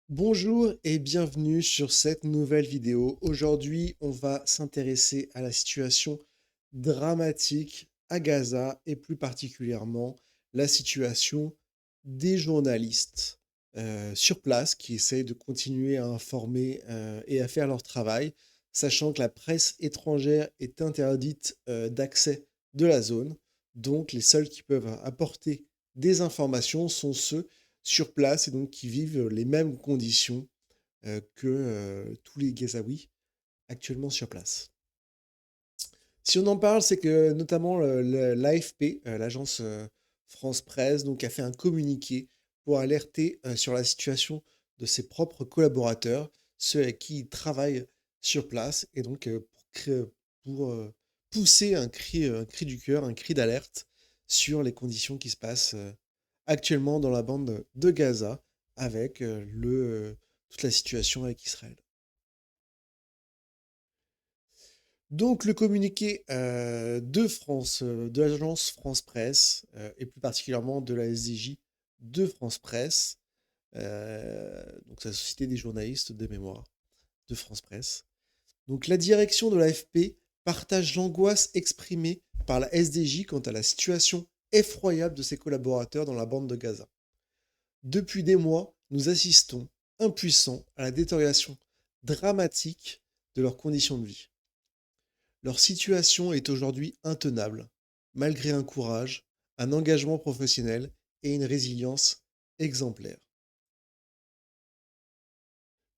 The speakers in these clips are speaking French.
Bonjour et bienvenue sur cette nouvelle vidéo. Aujourd'hui, on va s'intéresser à la situation dramatique à Gaza et plus particulièrement la situation des journalistes sur place qui essayent de continuer à informer et à faire leur travail, sachant que la presse étrangère est interdite d'accès de la zone. Donc, les seuls qui peuvent apporter des informations sont ceux sur place et donc qui vivent les mêmes conditions que tous les Gazaouis actuellement sur place. Si on en parle, c'est que notamment l'AFP, l'agence France Presse, donc, a fait un communiqué pour alerter sur la situation de ses propres collaborateurs, ceux avec qui ils travaillent sur place, et donc pour pousser un cri du cœur, un cri d'alerte sur les conditions qui se passent actuellement dans la bande de Gaza avec toute la situation avec Israël. Donc le communiqué de France, de l'agence France Presse, et plus particulièrement de la SDJ de France Presse, donc c'est la Société des journalistes de mémoire de France Presse. Donc la direction de l'AFP partage l'angoisse exprimée par la SDJ quant à la situation effroyable de ses collaborateurs dans la bande de Gaza. Depuis des mois, nous assistons, impuissants, à la détérioration dramatique de leurs conditions de vie. Leur situation est aujourd'hui intenable, malgré un courage, un engagement professionnel et une résilience exemplaires.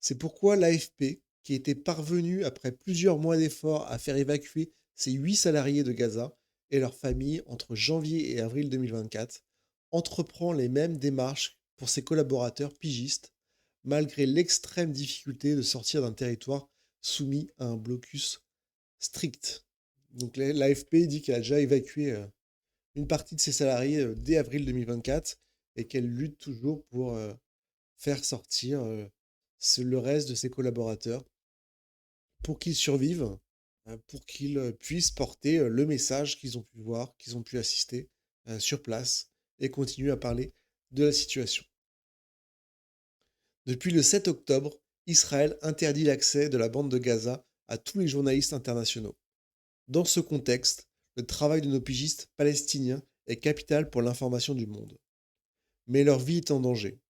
C'est pourquoi l'AFP, qui était parvenu après plusieurs mois d'efforts à faire évacuer ses 8 salariés de Gaza et leurs familles entre janvier et avril 2024, entreprend les mêmes démarches pour ses collaborateurs pigistes, malgré l'extrême difficulté de sortir d'un territoire soumis à un blocus strict. Donc l'AFP dit qu'elle a déjà évacué une partie de ses salariés dès avril 2024 et qu'elle lutte toujours pour faire sortir le reste de ses collaborateurs pour qu'ils survivent, pour qu'ils puissent porter le message qu'ils ont pu voir, qu'ils ont pu assister sur place et continuer à parler de la situation. Depuis le 7 octobre, Israël interdit l'accès de la bande de Gaza à tous les journalistes internationaux. Dans ce contexte, le travail de nos pigistes palestiniens est capital pour l'information du monde. Mais leur vie est en danger.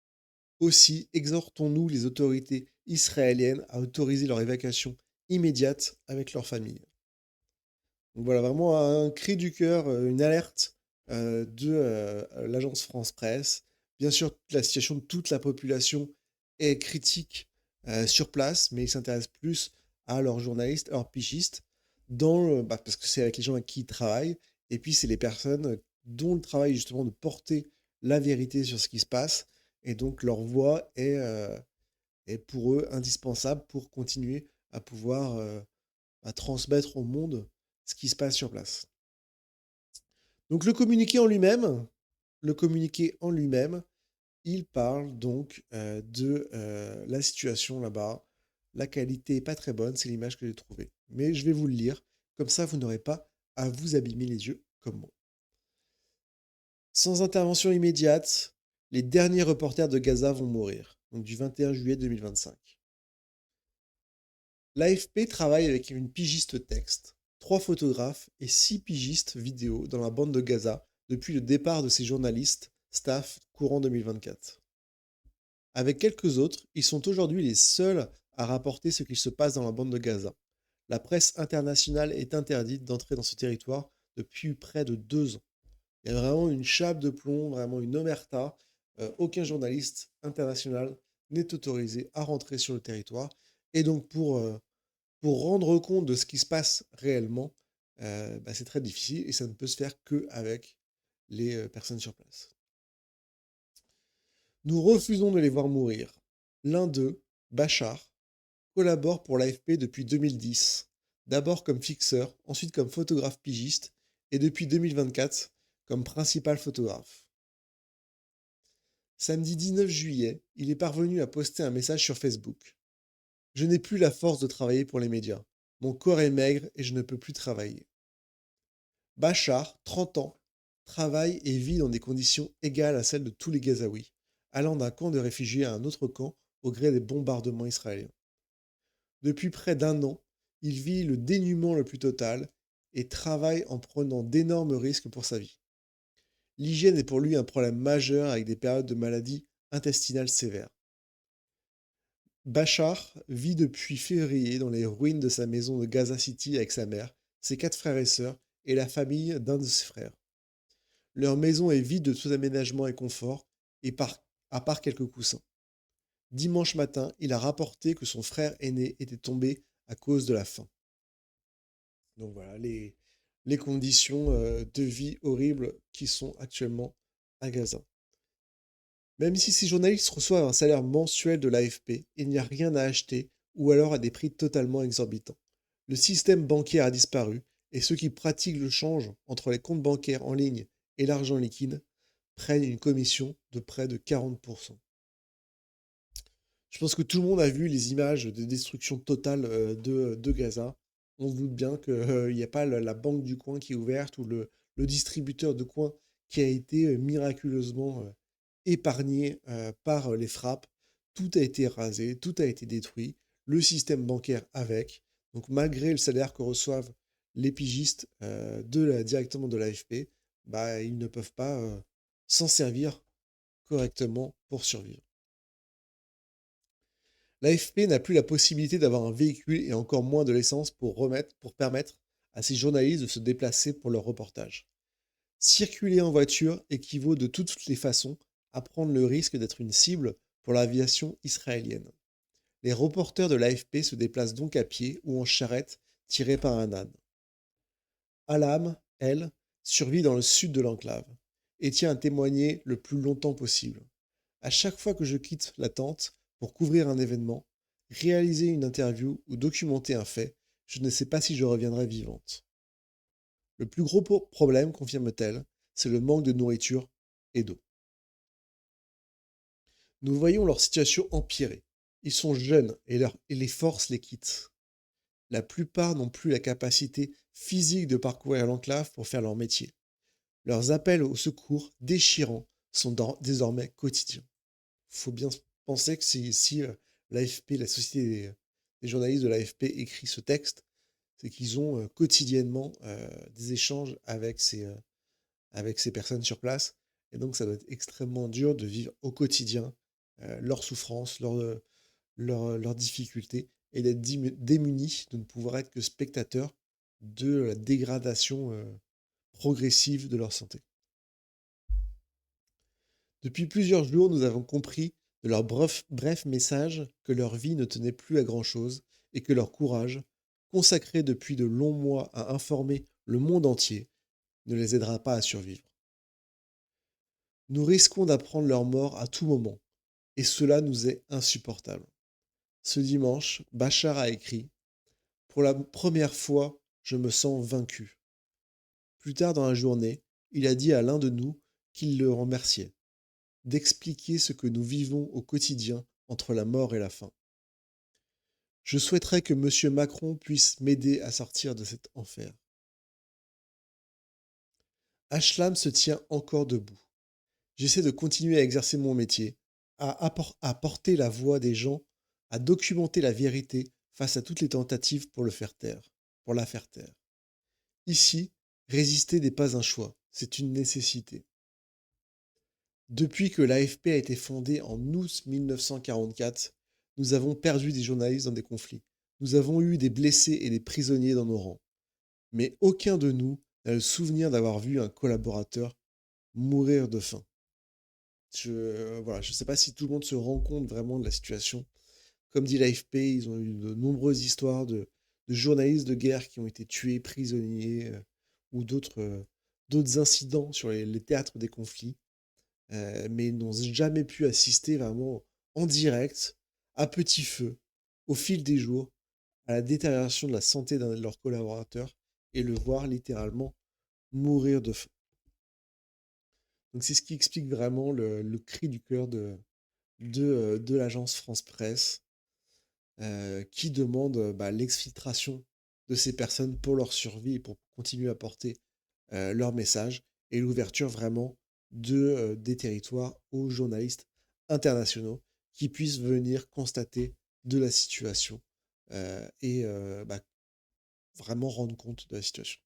Aussi, exhortons-nous les autorités israéliennes à autoriser leur évacuation immédiate avec leurs familles. Donc voilà, vraiment un cri du cœur, une alerte de l'agence France Presse. Bien sûr, la situation de toute la population est critique sur place, mais ils s'intéressent plus à leurs journalistes, à leurs pigistes, parce que c'est avec les gens avec qui ils travaillent, et puis c'est les personnes dont le travail est justement de porter la vérité sur ce qui se passe, et donc leur voix est pour eux indispensable pour continuer à pouvoir à transmettre au monde ce qui se passe sur place. Donc le communiqué en lui-même, il parle donc de la situation là-bas. La qualité est pas très bonne, c'est l'image que j'ai trouvée. Mais je vais vous le lire, comme ça vous n'aurez pas à vous abîmer les yeux comme moi. Sans intervention immédiate, les derniers reporters de Gaza vont mourir, donc du 21 juillet 2025. L'AFP travaille avec une pigiste texte, 3 photographes et 6 pigistes vidéo dans la bande de Gaza depuis le départ de ces journalistes, staff courant 2024. Avec quelques autres, ils sont aujourd'hui les seuls à rapporter ce qu'il se passe dans la bande de Gaza. La presse internationale est interdite d'entrer dans ce territoire depuis près de 2 ans. Il y a vraiment une chape de plomb, vraiment une omerta. Aucun journaliste international n'est autorisé à rentrer sur le territoire. Et donc pour rendre compte de ce qui se passe réellement, c'est très difficile et ça ne peut se faire qu'avec les personnes sur place. Nous refusons de les voir mourir. L'un d'eux, Bachar, collabore pour l'AFP depuis 2010, d'abord comme fixeur, ensuite comme photographe pigiste et depuis 2024 comme principal photographe. Samedi 19 juillet, il est parvenu à poster un message sur Facebook. Je n'ai plus la force de travailler pour les médias. Mon corps est maigre et je ne peux plus travailler. Bachar, 30 ans, travaille et vit dans des conditions égales à celles de tous les Gazaouis, allant d'un camp de réfugiés à un autre camp au gré des bombardements israéliens. Depuis près d'un an, il vit le dénuement le plus total et travaille en prenant d'énormes risques pour sa vie. L'hygiène est pour lui un problème majeur avec des périodes de maladies intestinales sévères. Bachar vit depuis février dans les ruines de sa maison de Gaza City avec sa mère, ses 4 frères et sœurs et la famille d'un de ses frères. Leur maison est vide de tout aménagement et confort, et à part quelques coussins. Dimanche matin, il a rapporté que son frère aîné était tombé à cause de la faim. Donc voilà les conditions de vie horribles qui sont actuellement à Gaza. Même si ces journalistes reçoivent un salaire mensuel de l'AFP, il n'y a rien à acheter ou alors à des prix totalement exorbitants. Le système bancaire a disparu et ceux qui pratiquent le change entre les comptes bancaires en ligne et l'argent liquide prennent une commission de près de 40%. Je pense que tout le monde a vu les images de destruction totale de Gaza. On se doute bien qu'il n'y a pas la banque du coin qui est ouverte ou le distributeur de coin qui a été miraculeusement épargné par les frappes. Tout a été rasé, tout a été détruit, le système bancaire avec. Donc malgré le salaire que reçoivent les pigistes directement de l'AFP, bah, ils ne peuvent pas s'en servir correctement pour survivre. L'AFP n'a plus la possibilité d'avoir un véhicule et encore moins de l'essence pour permettre à ces journalistes de se déplacer pour leurs reportages. Circuler en voiture équivaut de toutes les façons à prendre le risque d'être une cible pour l'aviation israélienne. Les reporters de l'AFP se déplacent donc à pied ou en charrette tirée par un âne. Alam, elle, survit dans le sud de l'enclave et tient à témoigner le plus longtemps possible. À chaque fois que je quitte la tente pour couvrir un événement, réaliser une interview ou documenter un fait, je ne sais pas si je reviendrai vivante. Le plus gros problème, confirme-t-elle, c'est le manque de nourriture et d'eau. Nous voyons leur situation empirer. Ils sont jeunes et les forces les quittent. La plupart n'ont plus la capacité physique de parcourir l'enclave pour faire leur métier. Leurs appels au secours déchirants sont désormais quotidiens. Il faut bien penser que si l'AFP, la société des journalistes de l'AFP écrit ce texte, c'est qu'ils ont quotidiennement des échanges avec ces personnes sur place. Et donc, ça doit être extrêmement dur de vivre au quotidien leurs souffrances, leurs difficultés, et d'être démunis, de ne pouvoir être que spectateurs de la dégradation progressive de leur santé. Depuis plusieurs jours, nous avons compris de leur bref message que leur vie ne tenait plus à grand-chose et que leur courage, consacré depuis de longs mois à informer le monde entier, ne les aidera pas à survivre. Nous risquons d'apprendre leur mort à tout moment, et cela nous est insupportable. Ce dimanche, Bachar a écrit : « Pour la première fois, je me sens vaincu. » Plus tard dans la journée, il a dit à l'un de nous qu'il le remerciait, d'expliquer ce que nous vivons au quotidien entre la mort et la faim. Je souhaiterais que M. Macron puisse m'aider à sortir de cet enfer. Ashlam se tient encore debout. J'essaie de continuer à exercer mon métier, à porter la voix des gens, à documenter la vérité face à toutes les tentatives pour la faire taire. Ici, résister n'est pas un choix, c'est une nécessité. Depuis que l'AFP a été fondée en août 1944, nous avons perdu des journalistes dans des conflits. Nous avons eu des blessés et des prisonniers dans nos rangs. Mais aucun de nous n'a le souvenir d'avoir vu un collaborateur mourir de faim. Je ne sais pas si tout le monde se rend compte vraiment de la situation. Comme dit l'AFP, ils ont eu de nombreuses histoires de journalistes de guerre qui ont été tués, prisonniers, ou d'autres incidents sur les théâtres des conflits, mais ils n'ont jamais pu assister vraiment en direct, à petit feu, au fil des jours, à la détérioration de la santé d'un de leurs collaborateurs et le voir littéralement mourir de faim. Donc c'est ce qui explique vraiment le cri du cœur de l'agence France Presse, qui demande l'exfiltration de ces personnes pour leur survie et pour continuer à porter leur message, et l'ouverture vraiment des territoires aux journalistes internationaux qui puisse venir constater de la situation et vraiment rendre compte de la situation.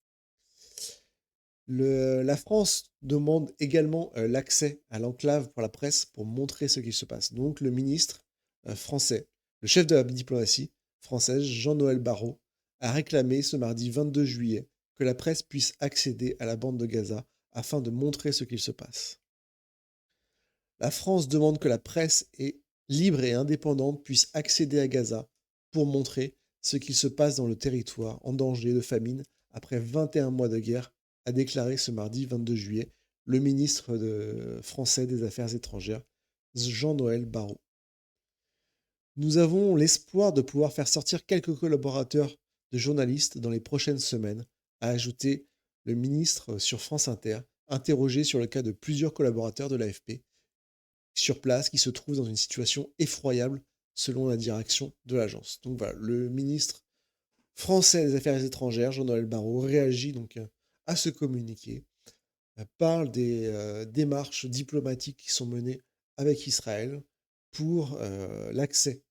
La France demande également l'accès à l'enclave pour la presse pour montrer ce qui se passe. Donc le ministre français, le chef de la diplomatie française, Jean-Noël Barrot, a réclamé ce mardi 22 juillet que la presse puisse accéder à la bande de Gaza afin de montrer ce qu'il se passe. La France demande que la presse libre et indépendante puisse accéder à Gaza pour montrer ce qu'il se passe dans le territoire en danger de famine après 21 mois de guerre, a déclaré ce mardi 22 juillet le ministre français des Affaires étrangères, Jean-Noël Barrot. Nous avons l'espoir de pouvoir faire sortir quelques collaborateurs de journalistes dans les prochaines semaines, a ajouté le ministre sur France Inter, interrogé sur le cas de plusieurs collaborateurs de l'AFP sur place qui se trouvent dans une situation effroyable selon la direction de l'agence. Donc voilà, le ministre français des Affaires étrangères, Jean-Noël Barrot, réagit donc à ce communiqué, parle des démarches diplomatiques qui sont menées avec Israël pour l'accès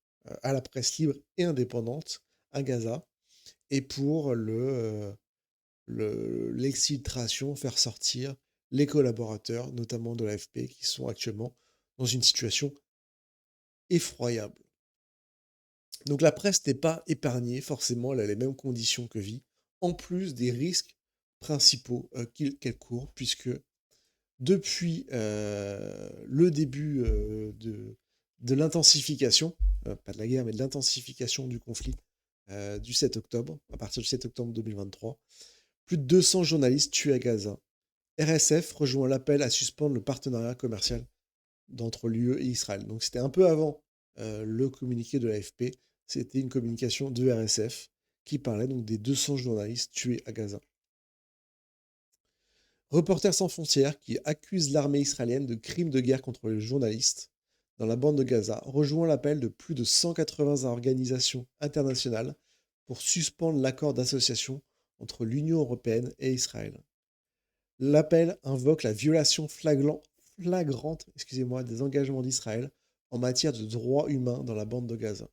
à la presse libre et indépendante à Gaza et pour l'exfiltration, faire sortir les collaborateurs, notamment de l'AFP, qui sont actuellement dans une situation effroyable. Donc la presse n'est pas épargnée, forcément, elle a les mêmes conditions que vie, en plus des risques principaux qu'elle court, puisque depuis le début de l'intensification, pas de la guerre, mais de l'intensification du conflit du 7 octobre, à partir du 7 octobre 2023, plus de 200 journalistes tués à Gaza. RSF rejoint l'appel à suspendre le partenariat commercial d'entre l'UE et Israël. Donc c'était un peu avant le communiqué de l'AFP, c'était une communication de RSF qui parlait donc des 200 journalistes tués à Gaza. Reporters sans frontières, qui accuse l'armée israélienne de crimes de guerre contre les journalistes dans la bande de Gaza, rejoint l'appel de plus de 180 organisations internationales pour suspendre l'accord d'association entre l'Union européenne et Israël. L'appel invoque la violation flagrante des engagements d'Israël en matière de droits humains dans la bande de Gaza.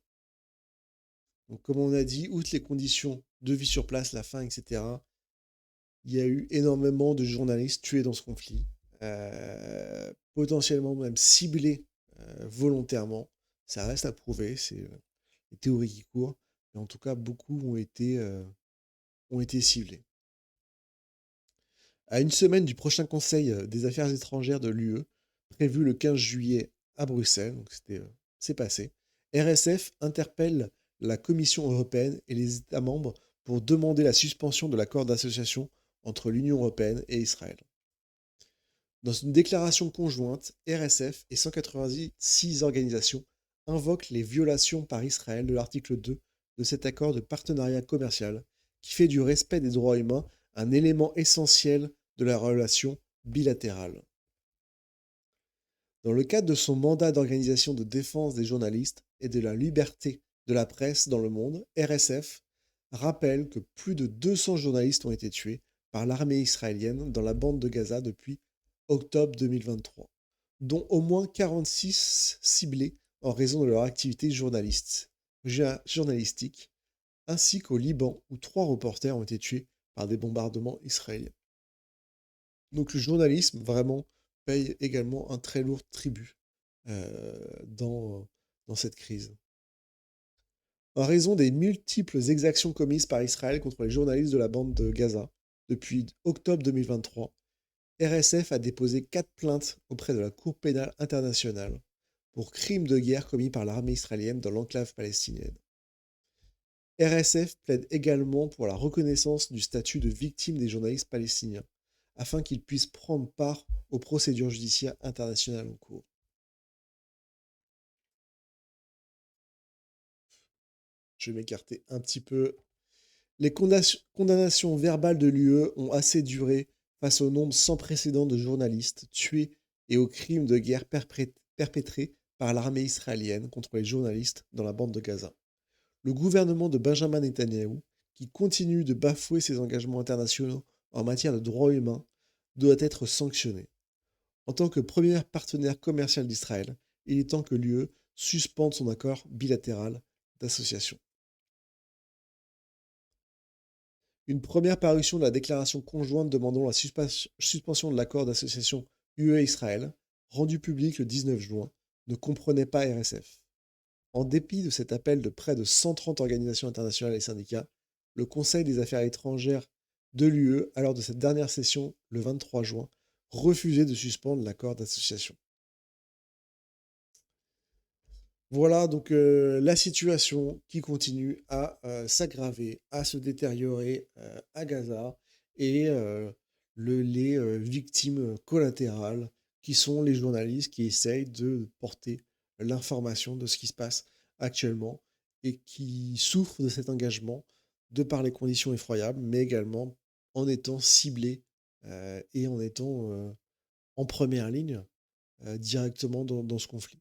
Donc, comme on a dit, outre les conditions de vie sur place, la faim, etc., il y a eu énormément de journalistes tués dans ce conflit, potentiellement même ciblés volontairement. Ça reste à prouver, c'est les théories qui courent, mais en tout cas, beaucoup ont été ciblés. À une semaine du prochain Conseil des affaires étrangères de l'UE, prévu le 15 juillet à Bruxelles, donc c'est passé, RSF interpelle la Commission européenne et les États membres pour demander la suspension de l'accord d'association entre l'Union européenne et Israël. Dans une déclaration conjointe, RSF et 186 organisations invoquent les violations par Israël de l'article 2 de cet accord de partenariat commercial qui fait du respect des droits humains un élément essentiel de la relation bilatérale. Dans le cadre de son mandat d'organisation de défense des journalistes et de la liberté de la presse dans le monde, RSF rappelle que plus de 200 journalistes ont été tués par l'armée israélienne dans la bande de Gaza depuis octobre 2023, dont au moins 46 ciblés en raison de leur activité journalistique, ainsi qu'au Liban où 3 reporters ont été tués par des bombardements israéliens. Donc le journalisme vraiment paye également un très lourd tribut dans cette crise. En raison des multiples exactions commises par Israël contre les journalistes de la bande de Gaza, depuis octobre 2023, RSF a déposé 4 plaintes auprès de la Cour pénale internationale pour crimes de guerre commis par l'armée israélienne dans l'enclave palestinienne. RSF plaide également pour la reconnaissance du statut de victime des journalistes palestiniens, afin qu'ils puissent prendre part aux procédures judiciaires internationales en cours. Je vais m'écarter un petit peu. Les condamnations verbales de l'UE ont assez duré face au nombre sans précédent de journalistes tués et aux crimes de guerre perpétrés par l'armée israélienne contre les journalistes dans la bande de Gaza. Le gouvernement de Benjamin Netanyahou, qui continue de bafouer ses engagements internationaux en matière de droits humains, doit être sanctionné. En tant que premier partenaire commercial d'Israël, il est temps que l'UE suspendre son accord bilatéral d'association. Une première parution de la déclaration conjointe demandant la suspension de l'accord d'association UE-Israël, rendue publique le 19 juin, ne comprenait pas RSF. En dépit de cet appel de près de 130 organisations internationales et syndicats, le Conseil des affaires étrangères de l'UE, à l'heure de cette dernière session le 23 juin, refusait de suspendre l'accord d'association. Voilà donc la situation qui continue à s'aggraver, à se détériorer à Gaza et les victimes collatérales qui sont les journalistes qui essayent de porter l'information de ce qui se passe actuellement et qui souffrent de cet engagement de par les conditions effroyables, mais également en étant ciblés et en étant en première ligne directement dans ce conflit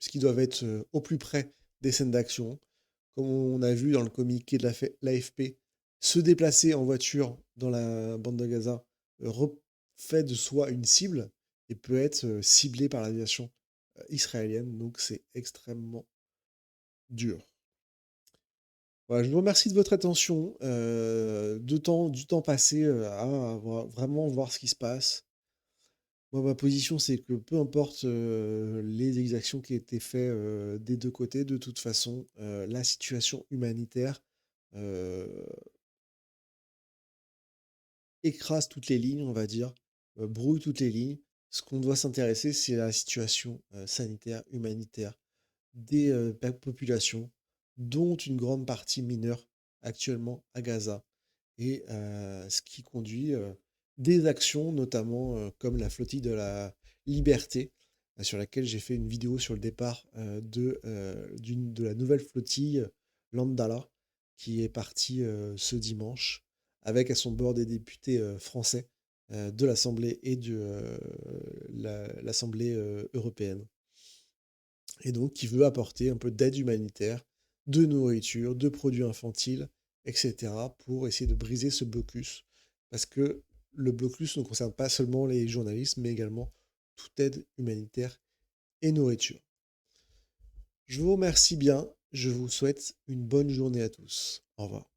puisqu'ils doivent être au plus près des scènes d'action. Comme on a vu dans le communiqué de l'AFP, se déplacer en voiture dans la bande de Gaza fait de soi une cible et peut être ciblé par l'aviation israélienne. Donc c'est extrêmement dur. Voilà, je vous remercie de votre attention, du temps passé vraiment voir ce qui se passe. Moi, ma position, c'est que peu importe les exactions qui étaient faites des deux côtés, de toute façon, la situation humanitaire euh, écrase toutes les lignes, on va dire, brouille toutes les lignes. Ce qu'on doit s'intéresser, c'est la situation sanitaire, humanitaire des populations, dont une grande partie mineure actuellement à Gaza. Et ce qui conduit des actions, notamment comme la flottille de la liberté, sur laquelle j'ai fait une vidéo sur le départ de la nouvelle flottille Landala, qui est partie ce dimanche, avec à son bord des députés français de l'Assemblée et de l'Assemblée européenne. Et donc qui veut apporter un peu d'aide humanitaire, de nourriture, de produits infantiles, etc., pour essayer de briser ce blocus. Parce que le blocus ne concerne pas seulement les journalistes, mais également toute aide humanitaire et nourriture. Je vous remercie bien, je vous souhaite une bonne journée à tous. Au revoir.